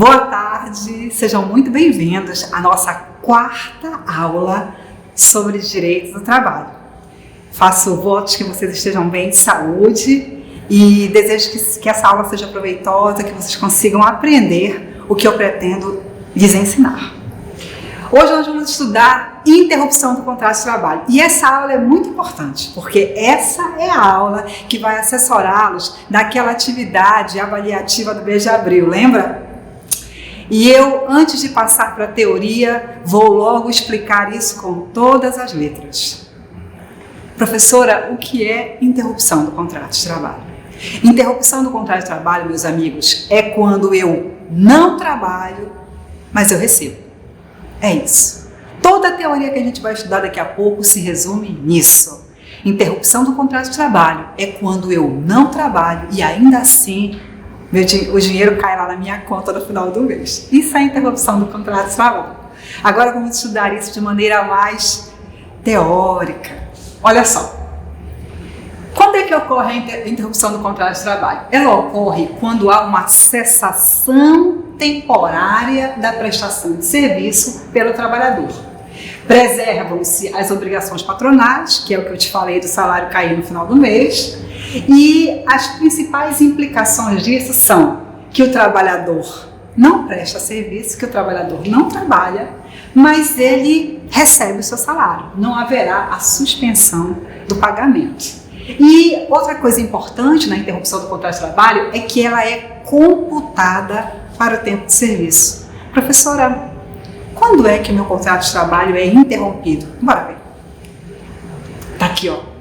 Boa tarde, sejam muito bem-vindos à nossa quarta aula sobre direitos do trabalho. Faço votos que vocês estejam bem de saúde e desejo que essa aula seja proveitosa, que vocês consigam aprender o que eu pretendo lhes ensinar. Hoje nós vamos estudar interrupção do contrato de trabalho e essa aula é muito importante porque essa é a aula que vai assessorá-los naquela atividade avaliativa do mês de abril, lembra? E eu, antes de passar para a teoria, vou logo explicar isso com todas as letras. Professora, o que é interrupção do contrato de trabalho? Interrupção do contrato de trabalho, meus amigos, é quando eu não trabalho, mas eu recebo. É isso. Toda a teoria que a gente vai estudar daqui a pouco se resume nisso. Interrupção do contrato de trabalho é quando eu não trabalho e ainda assim o dinheiro cai lá na minha conta no final do mês. Isso é interrupção do contrato de trabalho. Agora vamos estudar isso de maneira mais teórica. Olha só. Quando é que ocorre a interrupção do contrato de trabalho? Ela ocorre quando há uma cessação temporária da prestação de serviço pelo trabalhador. Preservam-se as obrigações patronais, que é o que eu te falei do salário cair no final do mês, e as principais implicações disso são que o trabalhador não presta serviço, que o trabalhador não trabalha, mas ele recebe o seu salário. Não haverá a suspensão do pagamento. E outra coisa importante na interrupção do contrato de trabalho é que ela é computada para o tempo de serviço. Professora, quando é que o meu contrato de trabalho é interrompido? Bora ver. Tá aqui, ó.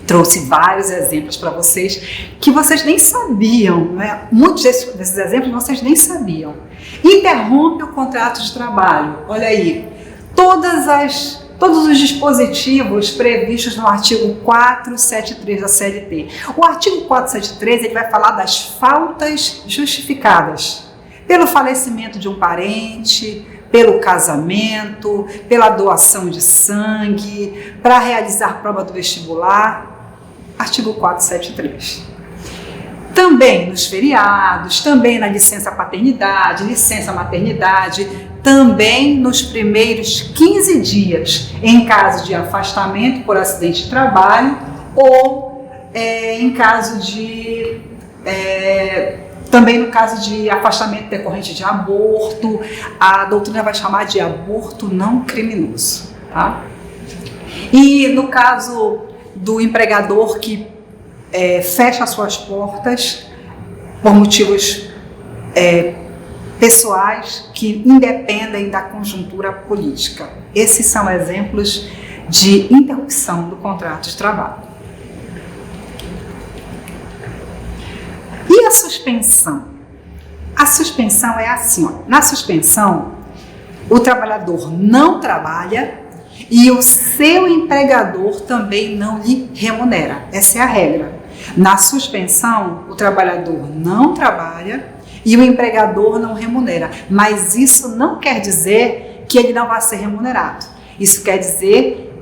Trouxe vários exemplos para vocês que vocês nem sabiam, né? Muitos desses exemplos vocês nem sabiam. Interrompe o contrato de trabalho. Olha aí, todos os dispositivos previstos no artigo 473 da CLT. O artigo 473 ele vai falar das faltas justificadas pelo falecimento de um parente, pelo casamento, pela doação de sangue, para realizar prova do vestibular. Artigo 473. Também nos feriados, também na licença paternidade, licença maternidade, também nos primeiros 15 dias, em caso de afastamento por acidente de trabalho ou em caso de... também no caso de afastamento decorrente de aborto, a doutrina vai chamar de aborto não criminoso. Tá? E no caso do empregador que fecha suas portas por motivos pessoais que independem da conjuntura política. Esses são exemplos de interrupção do contrato de trabalho. E a suspensão? A suspensão é assim, ó. Na suspensão, o trabalhador não trabalha e o seu empregador também não lhe remunera. Essa é a regra. Na suspensão, o trabalhador não trabalha e o empregador não remunera. Mas isso não quer dizer que ele não vai ser remunerado. Isso quer dizer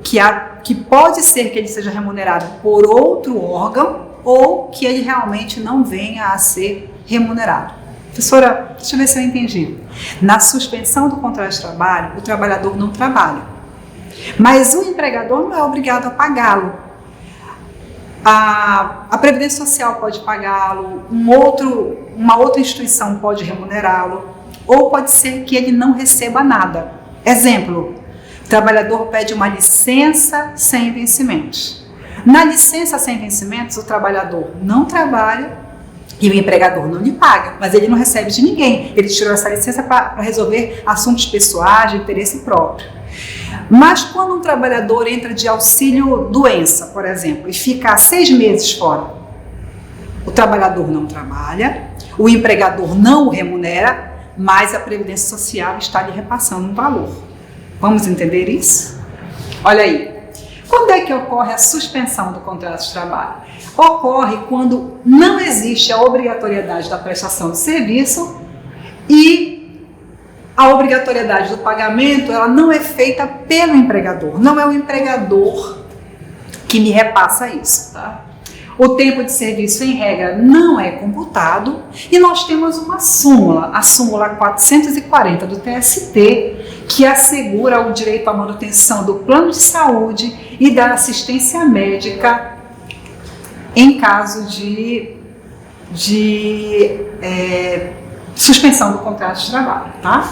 que pode ser que ele seja remunerado por outro órgão ou que ele realmente não venha a ser remunerado. Professora, deixa eu ver se eu entendi. Na suspensão do contrato de trabalho, o trabalhador não trabalha, mas o empregador não é obrigado a pagá-lo. A Previdência Social pode pagá-lo, uma outra instituição pode remunerá-lo, ou pode ser que ele não receba nada. Exemplo, o trabalhador pede uma licença sem vencimentos. Na licença sem vencimentos, o trabalhador não trabalha e o empregador não lhe paga, mas ele não recebe de ninguém. Ele tirou essa licença para resolver assuntos pessoais de interesse próprio. Mas quando um trabalhador entra de auxílio doença, por exemplo, e fica 6 meses fora, o trabalhador não trabalha, o empregador não o remunera, mas a Previdência Social está lhe repassando um valor. Vamos entender isso? Olha aí. Quando é que ocorre a suspensão do contrato de trabalho? Ocorre quando não existe a obrigatoriedade da prestação de serviço e a obrigatoriedade do pagamento ela não é feita pelo empregador. Não é o empregador que me repassa isso. Tá? O tempo de serviço, em regra, não é computado e nós temos uma súmula, a súmula 440 do TST, que assegura o direito à manutenção do plano de saúde e da assistência médica em caso de suspensão do contrato de trabalho, tá?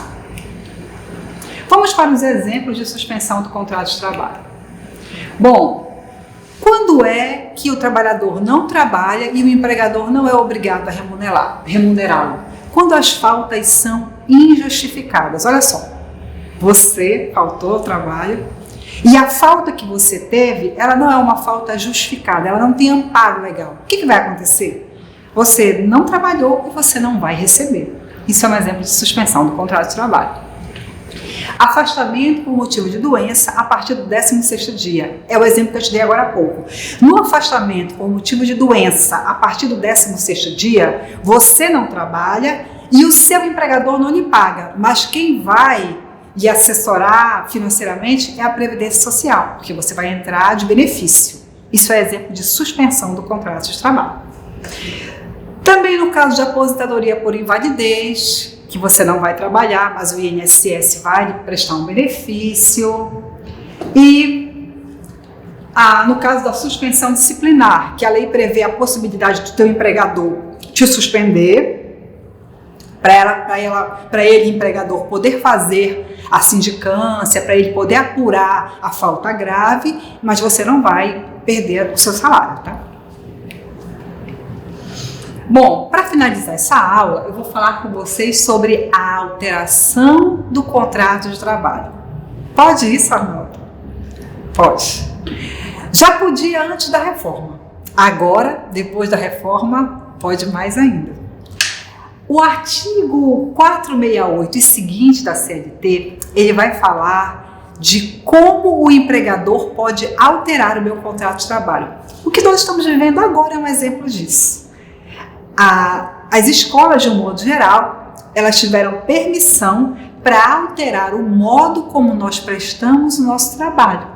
Vamos para os exemplos de suspensão do contrato de trabalho. Bom, quando é que o trabalhador não trabalha e o empregador não é obrigado a remunerá-lo? Quando as faltas são injustificadas. Olha só, você faltou ao trabalho e a falta que você teve, ela não é uma falta justificada, ela não tem amparo legal. O que vai acontecer? Você não trabalhou e você não vai receber. Isso é um exemplo de suspensão do contrato de trabalho. Afastamento por motivo de doença a partir do 16º dia. É o exemplo que eu te dei agora há pouco. No afastamento por motivo de doença a partir do 16º dia, você não trabalha e o seu empregador não lhe paga, mas quem vai lhe assessorar financeiramente é a Previdência Social, porque você vai entrar de benefício. Isso é exemplo de suspensão do contrato de trabalho. Também no caso de aposentadoria por invalidez, que você não vai trabalhar, mas o INSS vai lhe prestar um benefício. E no caso da suspensão disciplinar, que a lei prevê a possibilidade do teu empregador te suspender, para ele, empregador, poder fazer a sindicância, para ele poder apurar a falta grave, mas você não vai perder o seu salário, tá? Bom, para finalizar essa aula, eu vou falar com vocês sobre a alteração do contrato de trabalho. Pode isso, Arnaldo? Pode. Já podia antes da reforma. Agora, depois da reforma, pode mais ainda. O artigo 468 e seguinte da CLT, ele vai falar de como o empregador pode alterar o meu contrato de trabalho. O que nós estamos vivendo agora é um exemplo disso. As escolas, de um modo geral, elas tiveram permissão para alterar o modo como nós prestamos o nosso trabalho.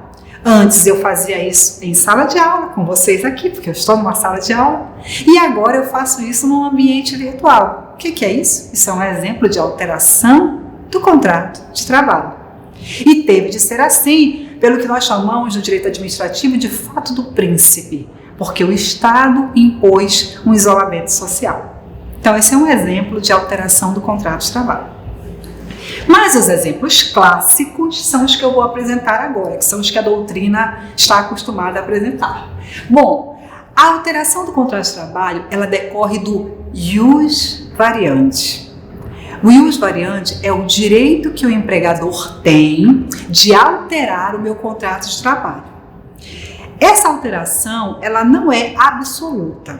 Antes eu fazia isso em sala de aula, com vocês aqui, porque eu estou numa sala de aula, e agora eu faço isso num ambiente virtual. O que é isso? Isso é um exemplo de alteração do contrato de trabalho. E teve de ser assim, pelo que nós chamamos no direito administrativo de fato do príncipe, porque o Estado impôs um isolamento social. Então, esse é um exemplo de alteração do contrato de trabalho. Mas os exemplos clássicos são os que eu vou apresentar agora, que são os que a doutrina está acostumada a apresentar. Bom, a alteração do contrato de trabalho, ela decorre do ius variandi. O ius variandi é o direito que o empregador tem de alterar o meu contrato de trabalho. Essa alteração, ela não é absoluta.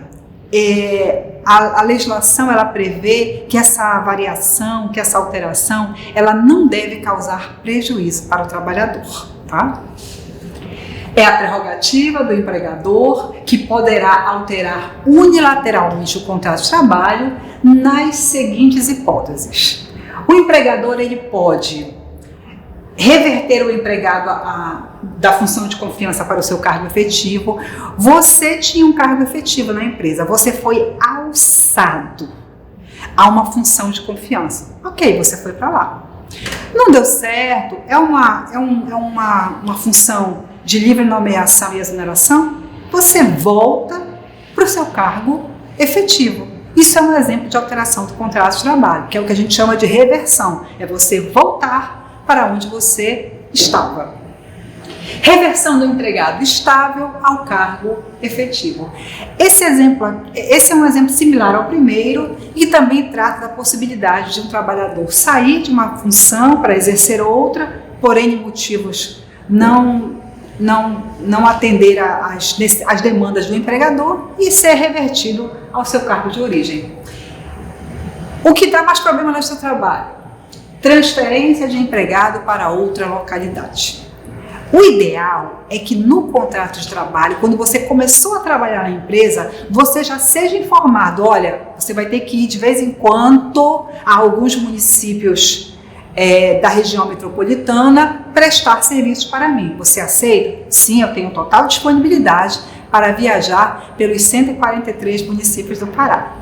A legislação, ela prevê que essa variação, que essa alteração, ela não deve causar prejuízo para o trabalhador, tá? É a prerrogativa do empregador que poderá alterar unilateralmente o contrato de trabalho nas seguintes hipóteses. O empregador, ele pode reverter o empregado da função de confiança para o seu cargo efetivo. Você tinha um cargo efetivo na empresa, você foi alçado a uma função de confiança. Ok, você foi para lá. Não deu certo, é uma função de livre nomeação e exoneração, você volta para o seu cargo efetivo. Isso é um exemplo de alteração do contrato de trabalho, que é o que a gente chama de reversão, é você voltar para onde você estava. Reversão do empregado estável ao cargo efetivo. Esse é um exemplo similar ao primeiro e também trata da possibilidade de um trabalhador sair de uma função para exercer outra, por N motivos não atender às demandas do empregador e ser revertido ao seu cargo de origem. O que dá mais problema no seu trabalho? Transferência de empregado para outra localidade. O ideal é que no contrato de trabalho, quando você começou a trabalhar na empresa, você já seja informado, olha, você vai ter que ir de vez em quando a alguns municípios da região metropolitana prestar serviços para mim. Você aceita? Sim, eu tenho total disponibilidade para viajar pelos 143 municípios do Pará.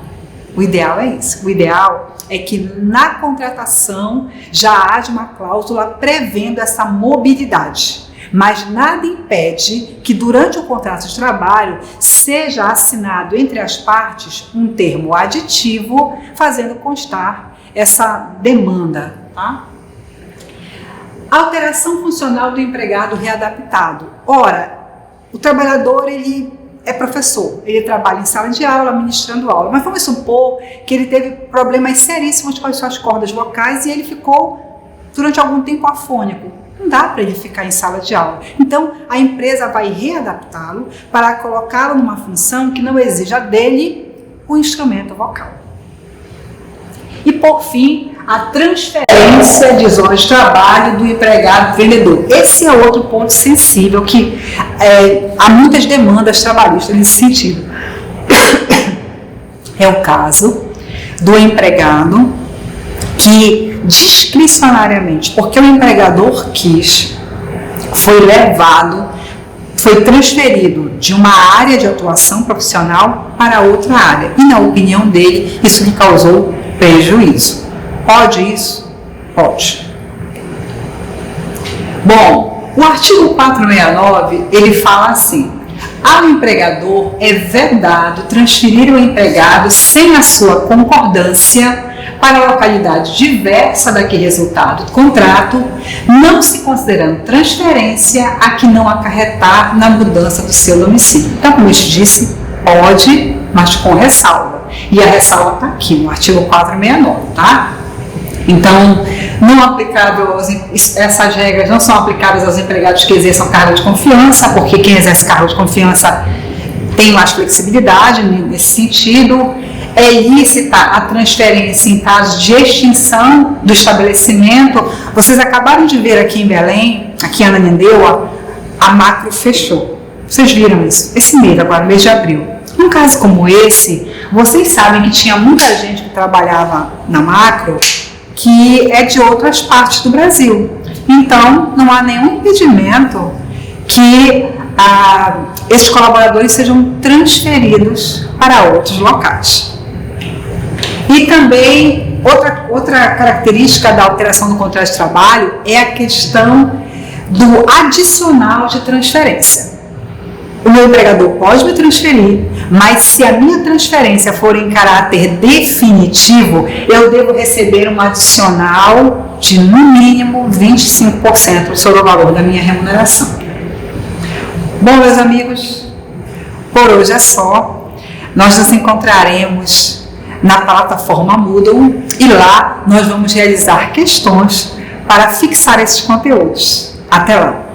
O ideal é isso. O ideal é que na contratação já haja uma cláusula prevendo essa mobilidade. Mas nada impede que durante o contrato de trabalho seja assinado entre as partes um termo aditivo fazendo constar essa demanda, tá? Alteração funcional do empregado readaptado. Ora, o trabalhador ele é professor, ele trabalha em sala de aula, ministrando aula, mas vamos supor que ele teve problemas seríssimos com as suas cordas vocais e ele ficou durante algum tempo afônico. Não dá para ele ficar em sala de aula. Então, a empresa vai readaptá-lo para colocá-lo numa função que não exija dele o instrumento vocal. E, por fim, a transferência de zona de trabalho do empregado vendedor. Esse é outro ponto sensível que há muitas demandas trabalhistas nesse sentido. É o caso do empregado que discricionariamente, porque o empregador quis, foi transferido de uma área de atuação profissional para outra área. E, na opinião dele, isso lhe causou prejuízo. Pode isso? Pode. Bom, o artigo 469, ele fala assim: ao empregador é vedado transferir o empregado sem a sua concordância para a localidade diversa da que resultado do contrato, não se considerando transferência a que não acarretar na mudança do seu domicílio. Então, como eu te disse, pode, mas com ressalva. E a ressalva está aqui, no artigo 469, tá? Então, essas regras não são aplicáveis aos empregados que exerçam cargo de confiança, porque quem exerce cargo de confiança tem mais flexibilidade nesse sentido. É lícita a transferência em caso de extinção do estabelecimento. Vocês acabaram de ver aqui em Belém, aqui em Ananindeua, a Macro fechou. Vocês viram isso? Esse mês, agora, mês de abril. Num caso como esse, vocês sabem que tinha muita gente que trabalhava na Macro que é de outras partes do Brasil. Então, não há nenhum impedimento que esses colaboradores sejam transferidos para outros locais. E também, outra característica da alteração do contrato de trabalho é a questão do adicional de transferência. O meu empregador pode me transferir, mas se a minha transferência for em caráter definitivo, eu devo receber um adicional de, no mínimo, 25% sobre o valor da minha remuneração. Bom, meus amigos, por hoje é só. Nós nos encontraremos na plataforma Moodle e lá nós vamos realizar questões para fixar esses conteúdos. Até lá!